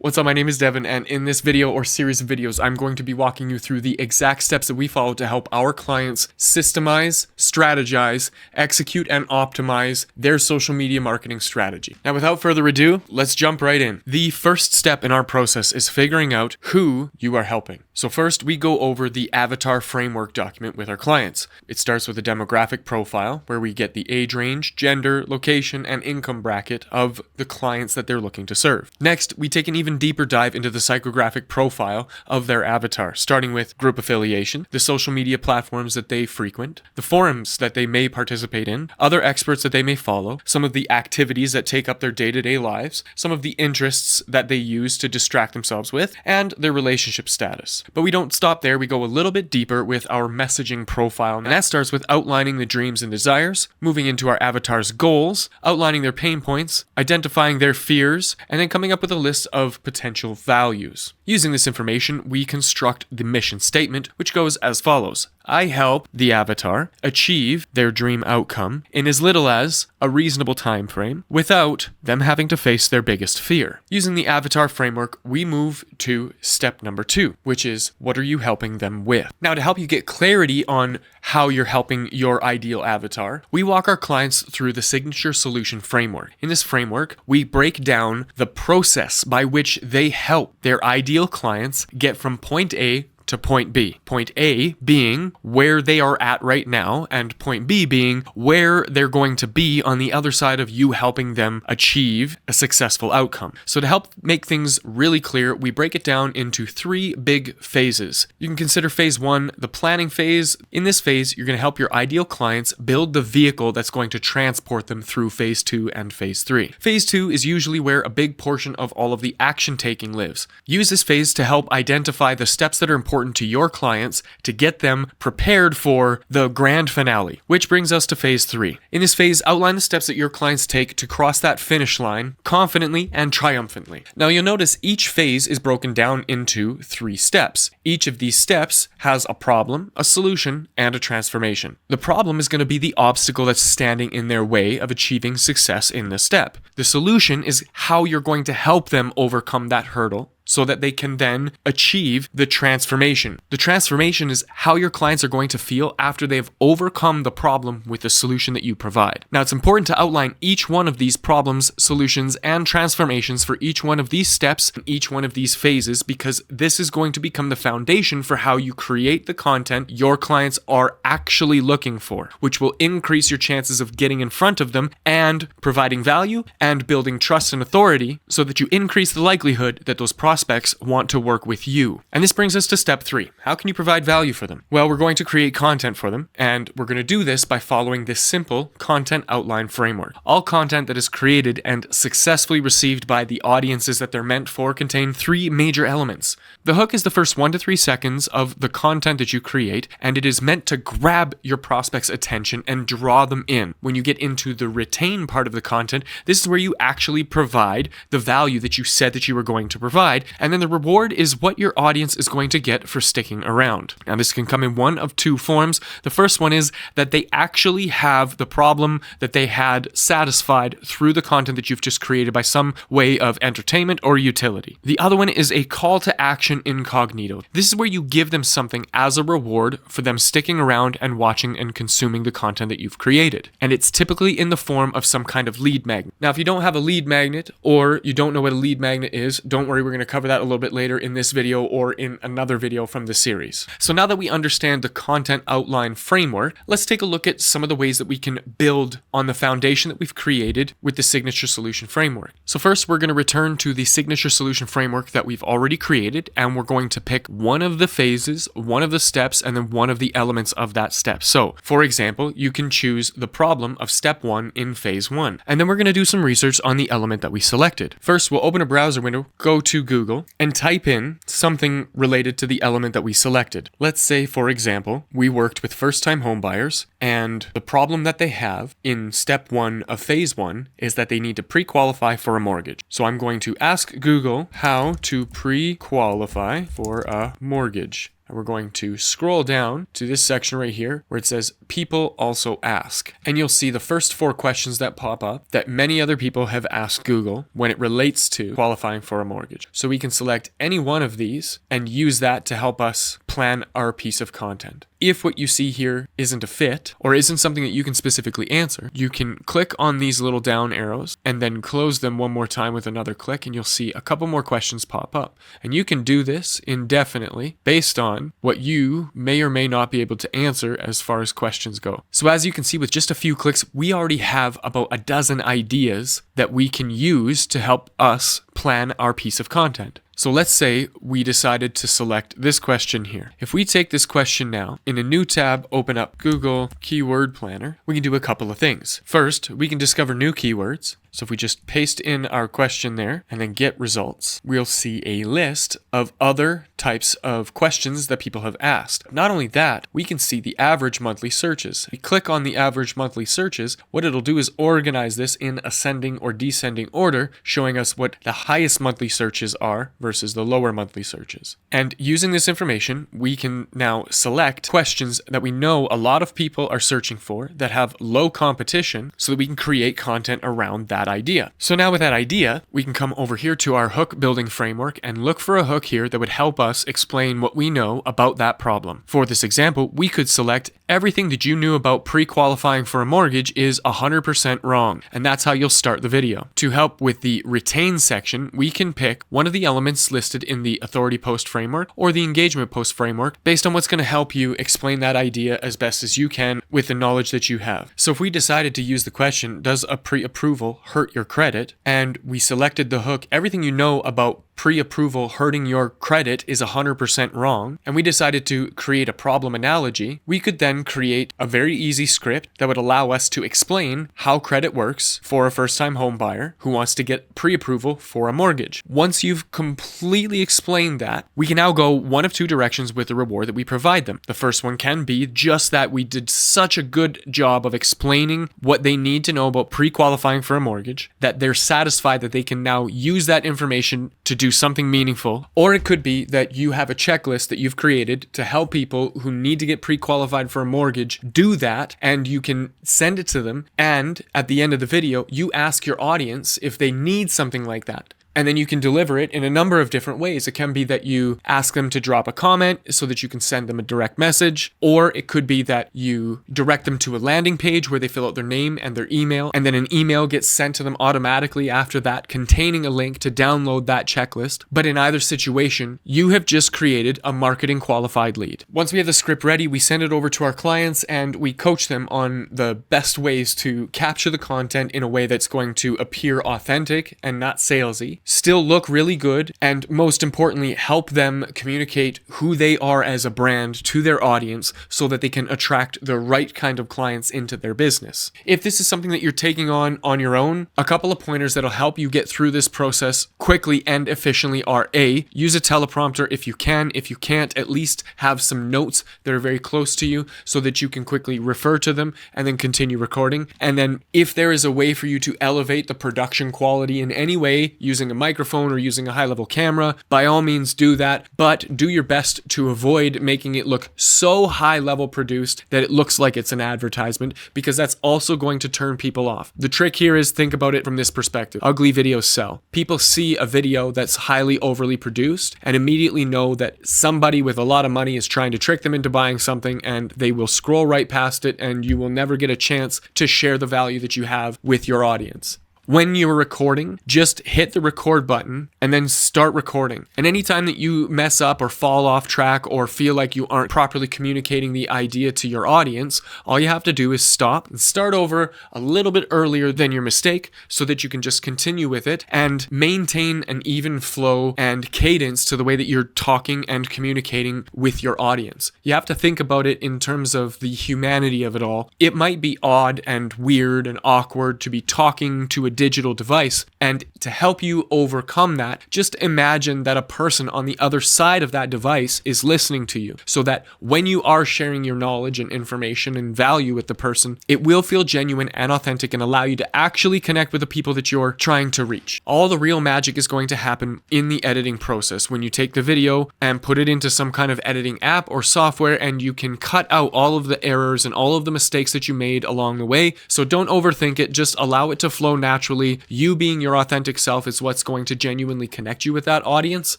What's up, my name is Devin, and in this video or series of videos, I'm going to be walking you through the exact steps that we follow to help our clients systemize, strategize, execute, and optimize their social media marketing strategy. Now, without further ado, let's jump right in. The first step in our process is figuring out who you are helping. So first, we go over the avatar framework document with our clients. It starts with a demographic profile where we get the age range, gender, location, and income bracket of the clients that they're looking to serve. Next, we take an even deeper dive into the psychographic profile of their avatar, starting with group affiliation, the social media platforms that they frequent, the forums that they may participate in, other experts that they may follow, some of the activities that take up their day-to-day lives, some of the interests that they use to distract themselves with, and their relationship status. But we don't stop there, we go a little bit deeper with our messaging profile, and that starts with outlining the dreams and desires, moving into our avatar's goals, outlining their pain points, identifying their fears, and then coming up with a list of potential values. Using this information, we construct the mission statement, which goes as follows. I help the avatar achieve their dream outcome in as little as a reasonable time frame without them having to face their biggest fear. Using the avatar framework, we move to step number 2, which is what are you helping them with? Now, to help you get clarity on how you're helping your ideal avatar, we walk our clients through the signature solution framework. In this framework, we break down the process by which they help their ideal clients get from point A to point B. Point A being where they are at right now, and point B being where they're going to be on the other side of you helping them achieve a successful outcome. So to help make things really clear, we break it down into 3 big phases. You can consider phase 1, the planning phase. In this phase, you're going to help your ideal clients build the vehicle that's going to transport them through phase 2 and phase 3. Phase 2 is usually where a big portion of all of the action taking lives. Use this phase to help identify the steps that are important to your clients to get them prepared for the grand finale, which brings us to phase 3. In this phase, outline the steps that your clients take to cross that finish line confidently and triumphantly. Now, you'll notice each phase is broken down into 3 steps. Each of these steps has a problem, a solution, and a transformation. The problem is going to be the obstacle that's standing in their way of achieving success in this step. The solution is how you're going to help them overcome that hurdle so that they can then achieve the transformation. The transformation is how your clients are going to feel after they've overcome the problem with the solution that you provide. Now, it's important to outline each one of these problems, solutions, and transformations for each one of these steps and each one of these phases, because this is going to become the foundation for how you create the content your clients are actually looking for, which will increase your chances of getting in front of them and providing value and building trust and authority so that you increase the likelihood that those prospects want to work with you. And this brings us to step 3. How can you provide value for them? Well, we're going to create content for them, and we're going to do this by following this simple content outline framework. All content that is created and successfully received by the audiences that they're meant for contain 3 major elements. The hook is the first 1 to 3 seconds of the content that you create, and it is meant to grab your prospect's attention and draw them in. When you get into the retain part of the content, this is where you actually provide the value that you said that you were going to provide, and then the reward is what your audience is going to get for sticking around. Now, this can come in one of 2 forms. The first one is that they actually have the problem that they had satisfied through the content that you've just created by some way of entertainment or utility. The other one is a call to action incognito. This is where you give them something as a reward for them sticking around and watching and consuming the content that you've created. And it's typically in the form of some kind of lead magnet. Now, if you don't have a lead magnet or you don't know what a lead magnet is, don't worry, we're going to cover that a little bit later in this video or in another video from the series. So now that we understand the content outline framework, let's take a look at some of the ways that we can build on the foundation that we've created with the signature solution framework. So first, we're going to return to the signature solution framework that we've already created, and we're going to pick one of the phases, one of the steps, and then one of the elements of that step. So, for example, you can choose the problem of step 1 in phase 1, and then we're going to do some research on the element that we selected. First, we'll open a browser window, go to Google, and type in something related to the element that we selected. Let's say, for example, we worked with first-time homebuyers, and the problem that they have in step 1 of phase 1 is that they need to pre-qualify for a mortgage. So I'm going to ask Google how to pre-qualify for a mortgage. and we're going to scroll down to this section right here where it says people also ask. And you'll see the first 4 questions that pop up that many other people have asked Google when it relates to qualifying for a mortgage. So we can select any one of these and use that to help us plan our piece of content. If what you see here isn't a fit or isn't something that you can specifically answer, you can click on these little down arrows and then close them one more time with another click, and you'll see a couple more questions pop up. And you can do this indefinitely based on what you may or may not be able to answer as far as questions go. So as you can see, with just a few clicks, we already have about a dozen ideas that we can use to help us plan our piece of content. So let's say we decided to select this question here. If we take this question now, in a new tab, open up Google Keyword Planner, we can do a couple of things. First, we can discover new keywords. So if we just paste in our question there and then get results, we'll see a list of other types of questions that people have asked. Not only that, we can see the average monthly searches. We click on the average monthly searches. What it'll do is organize this in ascending or descending order, showing us what the highest monthly searches are versus the lower monthly searches. And using this information, we can now select questions that we know a lot of people are searching for that have low competition so that we can create content around that idea. So now with that idea, we can come over here to our hook building framework and look for a hook here that would help us explain what we know about that problem. For this example, we could select everything that you knew about pre-qualifying for a mortgage is 100% wrong. And that's how you'll start the video. To help with the retain section, we can pick one of the elements listed in the authority post framework or the engagement post framework based on what's going to help you explain that idea as best as you can with the knowledge that you have. So if we decided to use the question, does a pre-approval hurt your credit? And we selected the hook, everything you know about pre-approval hurting your credit is 100% wrong, and we decided to create a problem analogy, we could then create a very easy script that would allow us to explain how credit works for a first-time home buyer who wants to get pre-approval for a mortgage. Once you've completely explained that, we can now go one of 2 directions with the reward that we provide them. The first one can be just that we did such a good job of explaining what they need to know about pre-qualifying for a mortgage that they're satisfied that they can now use that information to do something meaningful. Or it could be that you have a checklist that you've created to help people who need to get pre-qualified for a mortgage do that, and you can send it to them, and at the end of the video you ask your audience if they need something like that. And then you can deliver it in a number of different ways. It can be that you ask them to drop a comment so that you can send them a direct message, or it could be that you direct them to a landing page where they fill out their name and their email, and then an email gets sent to them automatically after that containing a link to download that checklist. But in either situation, you have just created a marketing qualified lead. Once we have the script ready, we send it over to our clients and we coach them on the best ways to capture the content in a way that's going to appear authentic and not salesy, still look really good, and most importantly, help them communicate who they are as a brand to their audience so that they can attract the right kind of clients into their business. If this is something that you're taking on your own, a couple of pointers that'll help you get through this process quickly and efficiently are A, use a teleprompter if you can. If you can't, at least have some notes that are very close to you so that you can quickly refer to them and then continue recording. And then if there is a way for you to elevate the production quality in any way using a microphone or using a high-level camera, by all means do that, but do your best to avoid making it look so high-level produced that it looks like it's an advertisement, because that's also going to turn people off. The trick here is, think about it from this perspective. Ugly videos sell. People see a video that's highly overly produced and immediately know that somebody with a lot of money is trying to trick them into buying something, and they will scroll right past it, and you will never get a chance to share the value that you have with your audience. When you're recording, just hit the record button and then start recording. And anytime that you mess up or fall off track or feel like you aren't properly communicating the idea to your audience, all you have to do is stop and start over a little bit earlier than your mistake so that you can just continue with it and maintain an even flow and cadence to the way that you're talking and communicating with your audience. You have to think about it in terms of the humanity of it all. It might be odd and weird and awkward to be talking to a digital device. And to help you overcome that, just imagine that a person on the other side of that device is listening to you, so that when you are sharing your knowledge and information and value with the person, it will feel genuine and authentic and allow you to actually connect with the people that you're trying to reach. All the real magic is going to happen in the editing process when you take the video and put it into some kind of editing app or software, and you can cut out all of the errors and all of the mistakes that you made along the way. So don't overthink it, just allow it to flow naturally. You being your authentic self is what's going to genuinely connect you with that audience,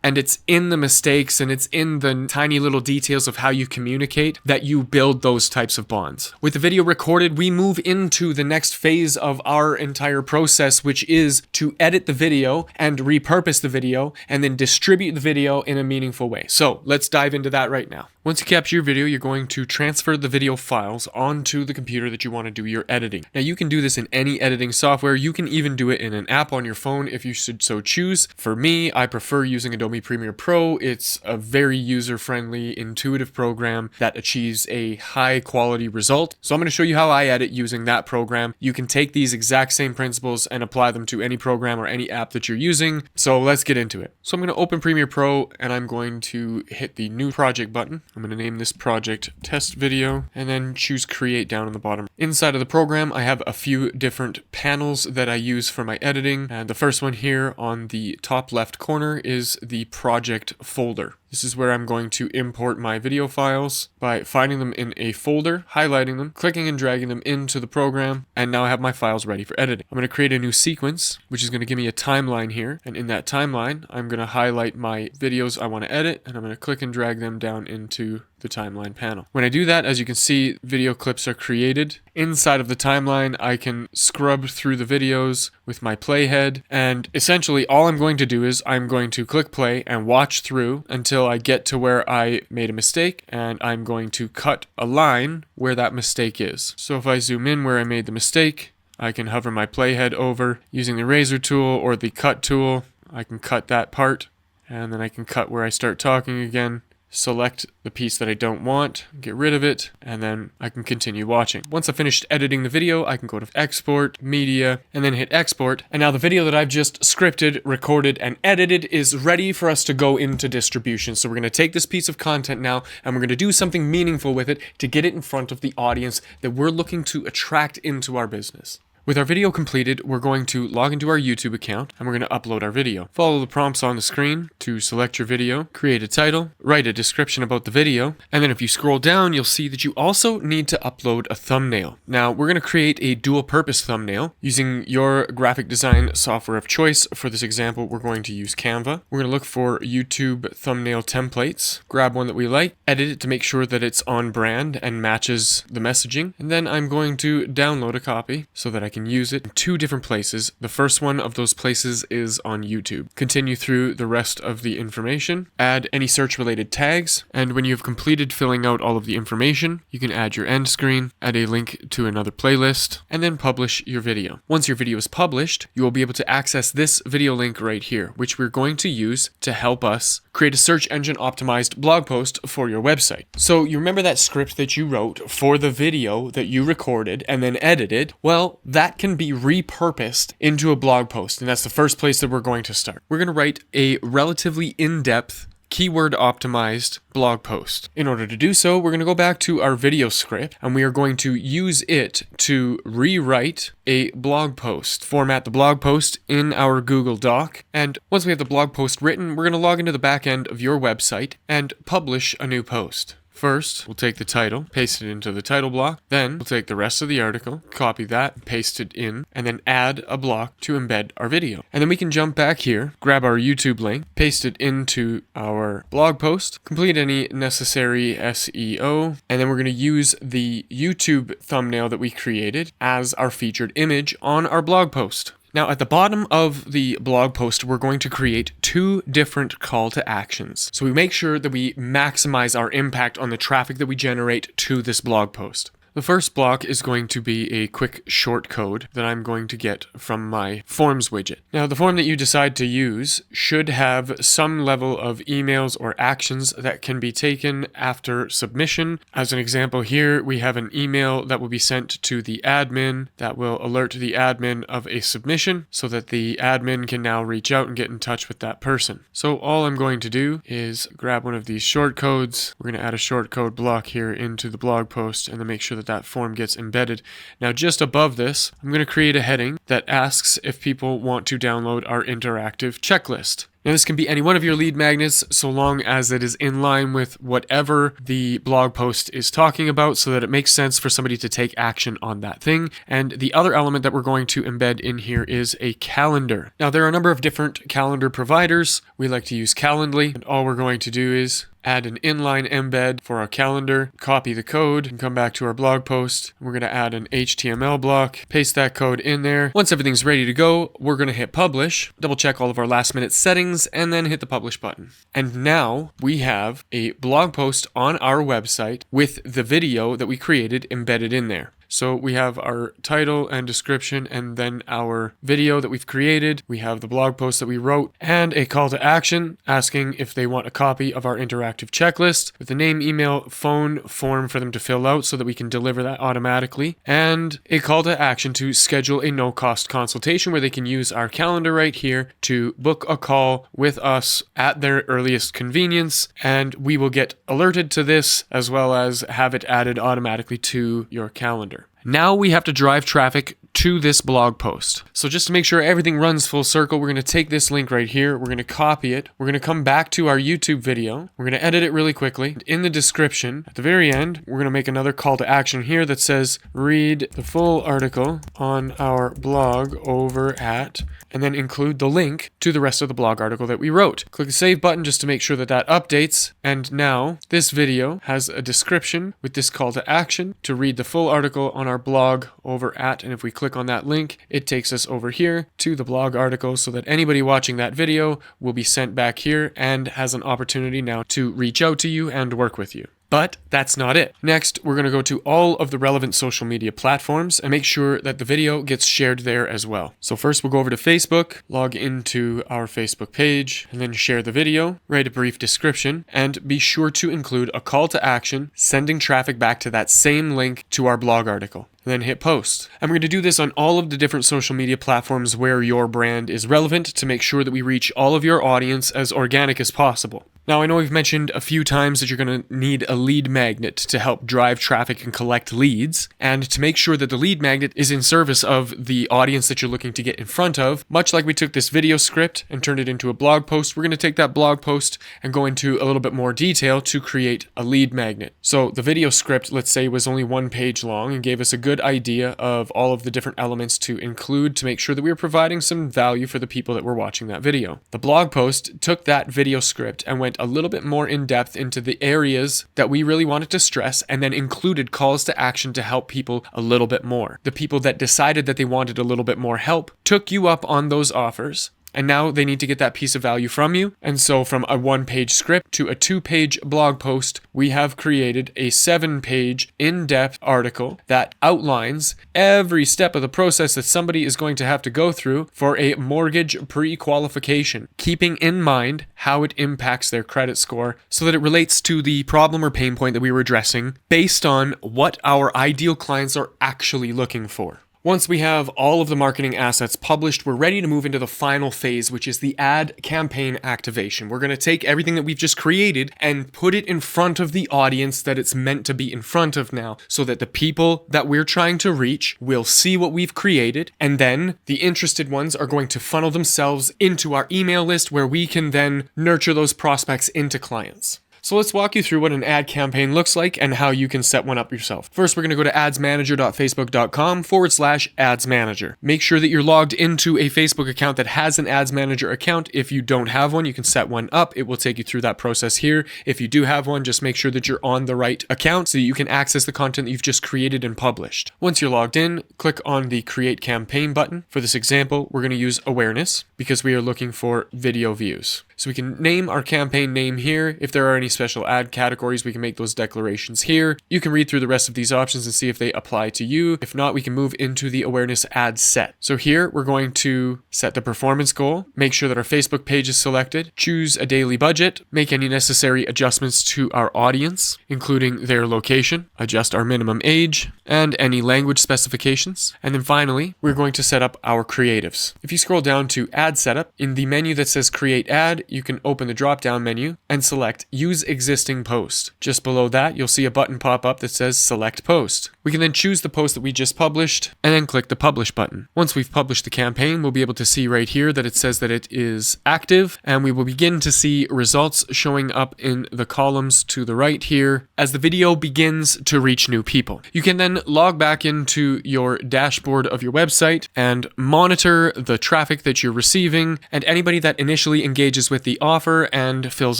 and it's in the mistakes and it's in the tiny little details of how you communicate that you build those types of bonds. With the video recorded, we move into the next phase of our entire process, which is to edit the video and repurpose the video and then distribute the video in a meaningful way. So let's dive into that right now. Once you capture your video, you're going to transfer the video files onto the computer that you want to do your editing. Now you can do this in any editing software. You can even do it in an app on your phone if you should so choose. For me, I prefer using Adobe Premiere Pro. It's a very user-friendly, intuitive program that achieves a high quality result. So I'm going to show you how I edit using that program. You can take these exact same principles and apply them to any program or any app that you're using. So let's get into it. So I'm going to open Premiere Pro and I'm going to hit the new project button. I'm going to name this project test video and then choose create down on the bottom. Inside of the program, I have a few different panels that I use for my editing. And the first one here on the top left corner is the project folder. This is where I'm going to import my video files by finding them in a folder, highlighting them, clicking and dragging them into the program, and now I have my files ready for editing. I'm going to create a new sequence, which is going to give me a timeline here, and in that timeline, I'm going to highlight my videos I want to edit, and I'm going to click and drag them down into the timeline panel. When I do that, as you can see, video clips are created. Inside of the timeline, I can scrub through the videos with my playhead, and essentially all I'm going to do is I'm going to click play and watch through until I get to where I made a mistake, and I'm going to cut a line where that mistake is. So if I zoom in where I made the mistake, I can hover my playhead over using the razor tool or the cut tool. I can cut that part, and then I can cut where I start talking again. Select the piece that I don't want, get rid of it, and then I can continue watching. Once I've finished editing the video, I can go to export, media, and then hit export. And now the video that I've just scripted, recorded, and edited is ready for us to go into distribution. So we're going to take this piece of content now, and we're going to do something meaningful with it to get it in front of the audience that we're looking to attract into our business. With our video completed, we're going to log into our YouTube account and we're going to upload our video. Follow the prompts on the screen to select your video, create a title, write a description about the video, and then if you scroll down, you'll see that you also need to upload a thumbnail. Now, we're going to create a dual purpose thumbnail using your graphic design software of choice. For this example, we're going to use Canva. We're going to look for YouTube thumbnail templates, grab one that we like, edit it to make sure that it's on brand and matches the messaging, and then I'm going to download a copy so that I can use it in two different places. The first one of those places is on YouTube. Continue through the rest of the information, add any search related tags, and when you've completed filling out all of the information, you can add your end screen, add a link to another playlist, and then publish your video. Once your video is published, you will be able to access this video link right here, which we're going to use to help us create a search engine optimized blog post for your website. So you remember that script that you wrote for the video that you recorded and then edited? Well, that can be repurposed into a blog post, and that's the first place that we're going to start. We're going to write a relatively in-depth, keyword optimized blog post. In order to do so, we're going to go back to our video script and we are going to use it to rewrite a blog post. Format the blog post in our Google Doc, and once we have the blog post written, we're going to log into the back end of your website and publish a new post. First, we'll take the title, paste it into the title block. Then we'll take the rest of the article, copy that, paste it in, and then add a block to embed our video. And then we can jump back here, grab our YouTube link, paste it into our blog post, complete any necessary SEO, and then we're going to use the YouTube thumbnail that we created as our featured image on our blog post. Now, at the bottom of the blog post, we're going to create two different call to actions. So we make sure that we maximize our impact on the traffic that we generate to this blog post. The first block is going to be a quick short code that I'm going to get from my forms widget. Now, the form that you decide to use should have some level of emails or actions that can be taken after submission. As an example here, we have an email that will be sent to the admin that will alert the admin of a submission so that the admin can now reach out and get in touch with that person. So all I'm going to do is grab one of these short codes. We're going to add a short code block here into the blog post and then make sure that that form gets embedded. Now, just above this, I'm going to create a heading that asks if people want to download our interactive checklist. Now, this can be any one of your lead magnets so long as it is in line with whatever the blog post is talking about so that it makes sense for somebody to take action on that thing. And the other element that we're going to embed in here is a calendar. Now, there are a number of different calendar providers. We like to use Calendly, and all we're going to do is add an inline embed for our calendar, copy the code, and come back to our blog post. We're going to add an HTML block, paste that code in there. Once everything's ready to go, we're going to hit publish, double check all of our last minute settings, and then hit the publish button. And now we have a blog post on our website with the video that we created embedded in there. So we have our title and description and then our video that we've created. We have the blog post that we wrote and a call to action asking if they want a copy of our interactive checklist with the name, email, phone, form for them to fill out so that we can deliver that automatically, and a call to action to schedule a no-cost consultation where they can use our calendar right here to book a call with us at their earliest convenience, and we will get alerted to this as well as have it added automatically to your calendar. Now we have to drive traffic to this blog post. So just to make sure everything runs full circle, we're going to take this link right here. We're going to copy it. We're going to come back to our YouTube video. We're going to edit it really quickly. In the description, at the very end, we're going to make another call to action here that says, read the full article on our blog over at, and then include the link to the rest of the blog article that we wrote. Click the save button just to make sure that that updates. And now this video has a description with this call to action to read the full article on our blog over at, and if we click on that link, it takes us over here to the blog article so that anybody watching that video will be sent back here and has an opportunity now to reach out to you and work with you. But that's not it. Next, we're going to go to all of the relevant social media platforms and make sure that the video gets shared there as well. So first we'll go over to Facebook, log into our Facebook page, and then share the video, write a brief description, and be sure to include a call to action, sending traffic back to that same link to our blog article. And then hit post. And we're going to do this on all of the different social media platforms where your brand is relevant to make sure that we reach all of your audience as organic as possible. Now, I know we've mentioned a few times that you're going to need a lead magnet to help drive traffic and collect leads. And to make sure that the lead magnet is in service of the audience that you're looking to get in front of, much like we took this video script and turned it into a blog post, we're going to take that blog post and go into a little bit more detail to create a lead magnet. So the video script, let's say, was only 1 page long and gave us a good idea of all of the different elements to include to make sure that we were providing some value for the people that were watching that video. The blog post took that video script and went a little bit more in depth into the areas that we really wanted to stress and then included calls to action to help people a little bit more. The people that decided that they wanted a little bit more help took you up on those offers. And now they need to get that piece of value from you. And so from a 1-page script to a 2-page blog post, we have created a 7-page in-depth article that outlines every step of the process that somebody is going to have to go through for a mortgage pre-qualification, keeping in mind how it impacts their credit score so that it relates to the problem or pain point that we were addressing based on what our ideal clients are actually looking for. Once we have all of the marketing assets published, we're ready to move into the final phase, which is the ad campaign activation. We're going to take everything that we've just created and put it in front of the audience that it's meant to be in front of now, so that the people that we're trying to reach will see what we've created, and then the interested ones are going to funnel themselves into our email list where we can then nurture those prospects into clients. So let's walk you through what an ad campaign looks like and how you can set one up yourself. First, we're going to go to adsmanager.facebook.com/ads manager. Make sure that you're logged into a Facebook account that has an ads manager account. If you don't have one, you can set one up. It will take you through that process here. If you do have one, just make sure that you're on the right account so that you can access the content that you've just created and published. Once you're logged in, click on the Create Campaign button. For this example, we're going to use awareness because we are looking for video views. So we can name our campaign name here. If there are any special ad categories, we can make those declarations here. You can read through the rest of these options and see if they apply to you. If not, we can move into the awareness ad set. So here we're going to set the performance goal, make sure that our Facebook page is selected, choose a daily budget, make any necessary adjustments to our audience, including their location, adjust our minimum age, and any language specifications. And then finally, we're going to set up our creatives. If you scroll down to ad setup, in the menu that says create ad, you can open the drop-down menu and select use existing post. Just below that, you'll see a button pop up that says select post. We can then choose the post that we just published and then click the publish button. Once we've published the campaign, we'll be able to see right here that it says that it is active, and we will begin to see results showing up in the columns to the right here as the video begins to reach new people. You can then log back into your dashboard of your website and monitor the traffic that you're receiving, and anybody that initially engages with the offer and fills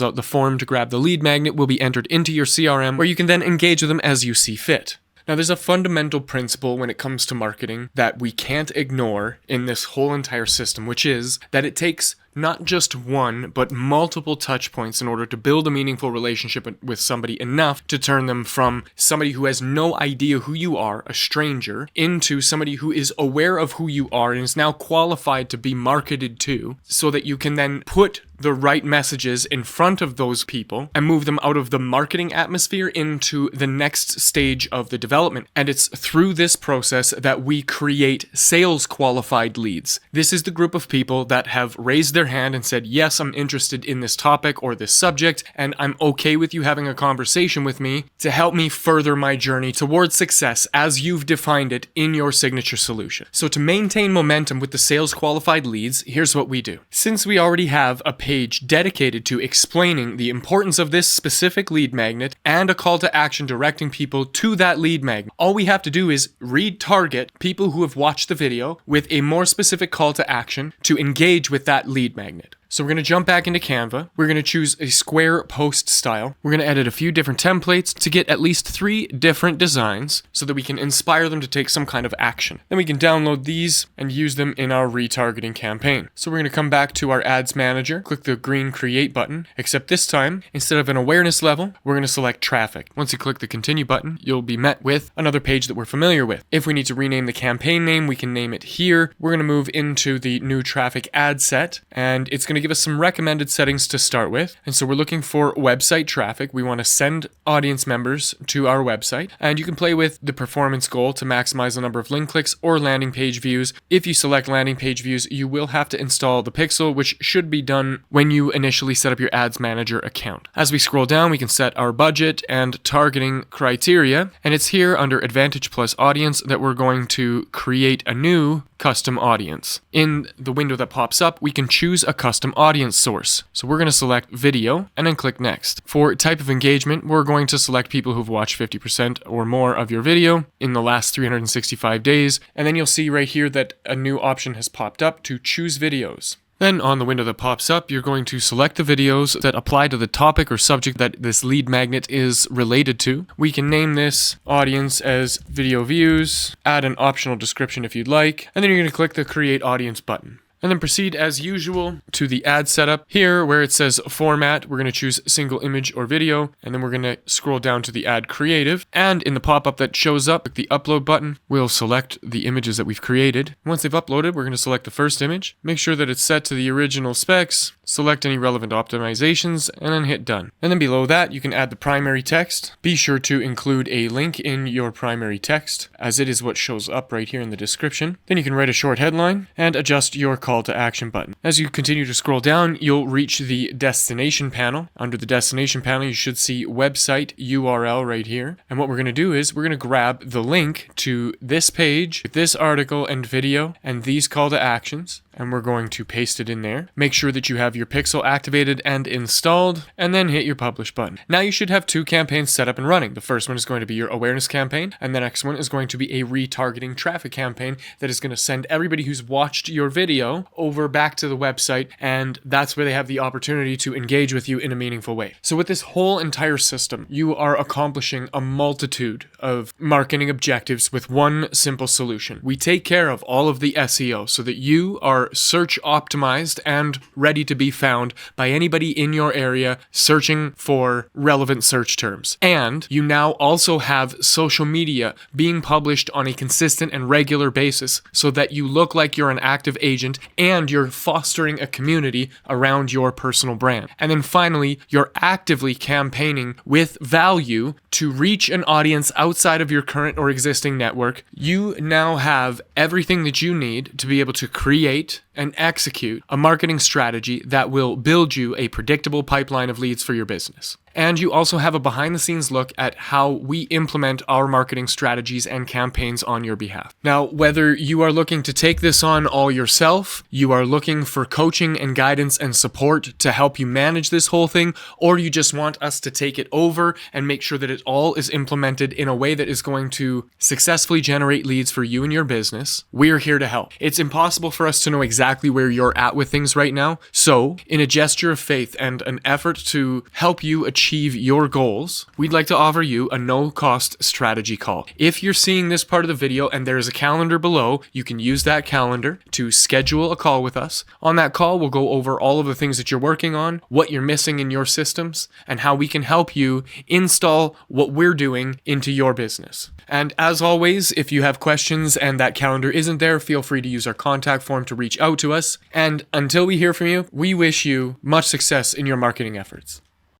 out the form to grab the lead magnet will be entered into your CRM, where you can then engage with them as you see fit. Now, there's a fundamental principle when it comes to marketing that we can't ignore in this whole entire system, which is that it takes not just one, but multiple touch points in order to build a meaningful relationship with somebody enough to turn them from somebody who has no idea who you are, a stranger, into somebody who is aware of who you are and is now qualified to be marketed to, so that you can then put the right messages in front of those people and move them out of the marketing atmosphere into the next stage of the development. And it's through this process that we create sales qualified leads. This is the group of people that have raised their hand and said, yes, I'm interested in this topic or this subject, and I'm okay with you having a conversation with me to help me further my journey towards success as you've defined it in your signature solution. So to maintain momentum with the sales qualified leads, here's what we do. Since we already have a page dedicated to explaining the importance of this specific lead magnet and a call to action directing people to that lead magnet, all we have to do is retarget people who have watched the video with a more specific call to action to engage with that lead magnet. So we're going to jump back into Canva. We're going to choose a square post style. We're going to edit a few different templates to get at least 3 different designs so that we can inspire them to take some kind of action. Then we can download these and use them in our retargeting campaign. So we're going to come back to our ads manager, click the green create button, except this time, instead of an awareness level, we're going to select traffic. Once you click the continue button, you'll be met with another page that we're familiar with. If we need to rename the campaign name, we can name it here. We're going to move into the new traffic ad set, and it's going to give us some recommended settings to start with. And so we're looking for website traffic. We want to send audience members to our website, and you can play with the performance goal to maximize the number of link clicks or landing page views. If you select landing page views, you will have to install the pixel, which should be done when you initially set up your ads manager account. As we scroll down, we can set our budget and targeting criteria, and it's here under Advantage Plus Audience that we're going to create a new custom audience. In the window that pops up, we can choose a custom audience source. So we're going to select video and then click next. For type of engagement, we're going to select people who've watched 50% or more of your video in the last 365 days. And then you'll see right here that a new option has popped up to choose videos. Then on the window that pops up, you're going to select the videos that apply to the topic or subject that this lead magnet is related to. We can name this audience as video views, add an optional description if you'd like, and then you're going to click the create audience button. And then proceed as usual to the ad setup. Here, where it says format, we're going to choose single image or video, and then we're going to scroll down to the ad creative. And in the pop-up that shows up, click the upload button. We'll select the images that we've created. Once they've uploaded, we're going to select the first image, make sure that it's set to the original specs, select any relevant optimizations, and then hit done. And then below that, you can add the primary text. Be sure to include a link in your primary text, as it is what shows up right here in the description. Then you can write a short headline and adjust your call to action button. As you continue to scroll down, you'll reach the destination panel. Under the destination panel, you should see website URL right here. And what we're going to do is we're going to grab the link to this page, this article and video, and these call to actions, and we're going to paste it in there. Make sure that you have your pixel activated and installed, and then hit your publish button. Now you should have 2 campaigns set up and running. The first one is going to be your awareness campaign, and the next one is going to be a retargeting traffic campaign that is going to send everybody who's watched your video over back to the website, and that's where they have the opportunity to engage with you in a meaningful way. So with this whole entire system, you are accomplishing a multitude of marketing objectives with one simple solution. We take care of all of the SEO so that you are are search optimized and ready to be found by anybody in your area searching for relevant search terms. And you now also have social media being published on a consistent and regular basis so that you look like you're an active agent and you're fostering a community around your personal brand. And then finally, you're actively campaigning with value to reach an audience outside of your current or existing network. You now have everything that you need to be able to create and execute a marketing strategy that will build you a predictable pipeline of leads for your business. And you also have a behind-the-scenes look at how we implement our marketing strategies and campaigns on your behalf. Now, whether you are looking to take this on all yourself, you are looking for coaching and guidance and support to help you manage this whole thing, or you just want us to take it over and make sure that it all is implemented in a way that is going to successfully generate leads for you and your business, we're here to help. It's impossible for us to know exactly where you're at with things right now. So, in a gesture of faith and an effort to help you achieve your goals, we'd like to offer you a no-cost strategy call. If you're seeing this part of the video and there's a calendar below, you can use that calendar to schedule a call with us. On that call, we'll go over all of the things that you're working on, what you're missing in your systems, and how we can help you install what we're doing into your business. And as always, if you have questions and that calendar isn't there, feel free to use our contact form to reach out to us. And until we hear from you, we wish you much success in your marketing efforts.